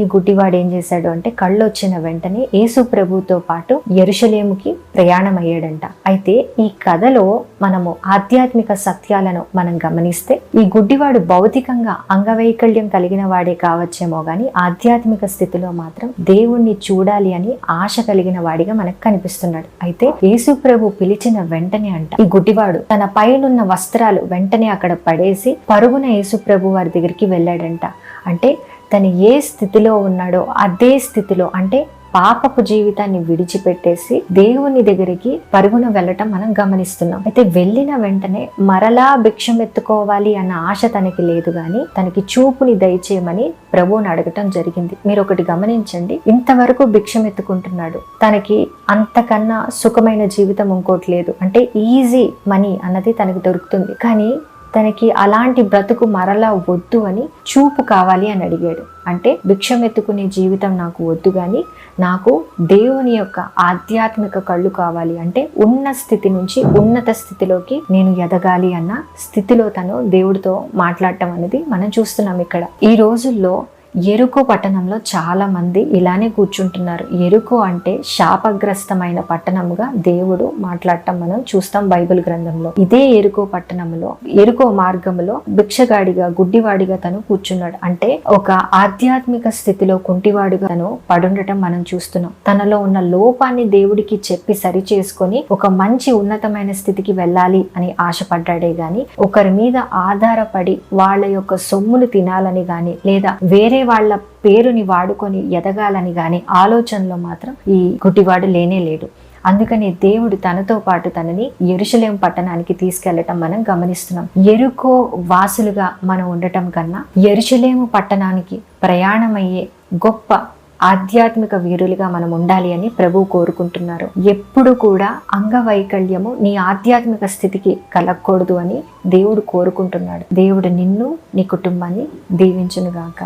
ఈ గుడ్డివాడు ఏం చేశాడు అంటే కళ్ళు వచ్చిన వెంటనే యేసు ప్రభుతో పాటు యెరూషలేముకి ప్రయాణం అయ్యాడంట. అయితే ఈ కథలో మనము ఆధ్యాత్మిక సత్యాలను మనం గమనిస్తే ఈ గుడ్డివాడు భౌతికంగా అంగవైకల్యం కలిగిన వాడే కావచ్చేమో గాని ఆధ్యాత్మిక స్థితిలో మాత్రం దేవుణ్ణి చూడాలి అని ఆశ కలిగిన వాడిగా మనకు కనిపిస్తున్నాడు. అయితే యేసు ప్రభు పిలిచిన వెంటనే అంట ఈ గుడ్డివాడు తన పైనున్న వస్త్రాలు వెంటనే అక్కడ పడేసి పరుగున యేసు ప్రభు వారి దగ్గరికి వెళ్ళాడంట. అంటే తను ఏ స్థితిలో ఉన్నాడో అదే స్థితిలో, అంటే పాపపు జీవితాన్ని విడిచిపెట్టేసి దేవుని దగ్గరికి పరుగున వెళ్ళటం మనం గమనిస్తున్నాం. అయితే వెళ్ళిన వెంటనే మరలా భిక్షం ఎత్తుకోవాలి అన్న ఆశ తనకి లేదు, గాని తనకి చూపుని దయచేయమని ప్రభువుని అడగటం జరిగింది. మీరు ఒకటి గమనించండి, ఇంతవరకు భిక్షం ఎత్తుకుంటున్నాడు, తనకి అంతకన్నా సుఖమైన జీవితం ఇంకోటి లేదు, అంటే ఈజీ మనీ అన్నది తనకి దొరుకుతుంది, కానీ తనకి అలాంటి బ్రతుకు మరలా వద్దు అని చూపు కావాలి అని అడిగాడు. అంటే భిక్షం ఎత్తుకునే జీవితం నాకు వద్దు, కానీ నాకు దేవుని యొక్క ఆధ్యాత్మిక కళ్ళు కావాలి, అంటే ఉన్న స్థితి నుంచి ఉన్నత స్థితిలోకి నేను ఎదగాలి అన్న స్థితిలో తను దేవుడితో మాట్లాడటం అనేది మనం చూస్తున్నాం ఇక్కడ. ఈ రోజుల్లో యెరికో పట్టణంలో చాలా మంది ఇలానే కూర్చుంటున్నారు. యెరికో అంటే శాపగ్రస్తమైన పట్టణముగా దేవుడు మాట్లాడటం మనం చూస్తాం బైబిల్ గ్రంథంలో. ఇదే యెరికో పట్టణంలో యెరికో మార్గంలో భిక్షగాడిగా గుడ్డివాడిగా తను కూర్చున్నాడు. అంటే ఒక ఆధ్యాత్మిక స్థితిలో కుంటివాడిగా తను పడుండటం మనం చూస్తున్నాం. తనలో ఉన్న లోపాన్ని దేవుడికి చెప్పి సరి చేసుకొని ఒక మంచి ఉన్నతమైన స్థితికి వెళ్ళాలి అని ఆశపడ్డాడే గాని ఒకరి మీద ఆధారపడి వాళ్ళ యొక్క సొమ్మును తినాలని గాని లేదా వేరే వాళ్ళ పేరుని వాడుకొని ఎదగాలని గాని ఆలోచనలో మాత్రం ఈ గుడ్డివాడు లేనే లేడు. అందుకని దేవుడు తనతో పాటు తనని యెరూషలేము పట్టణానికి తీసుకెళ్లటం మనం గమనిస్తున్నాం. యెరికో వాసులుగా మనం ఉండటం కన్నా యెరూషలేము పట్టణానికి ప్రయాణమయ్యే గొప్ప ఆధ్యాత్మిక వీరులుగా మనం ఉండాలి అని ప్రభువు కోరుకుంటున్నారు. ఎప్పుడు కూడా అంగవైకల్యము నీ ఆధ్యాత్మిక స్థితికి కలగకూడదు అని దేవుడు కోరుకుంటున్నాడు. దేవుడు నిన్ను నీ కుటుంబాన్ని దీవించునుగాక.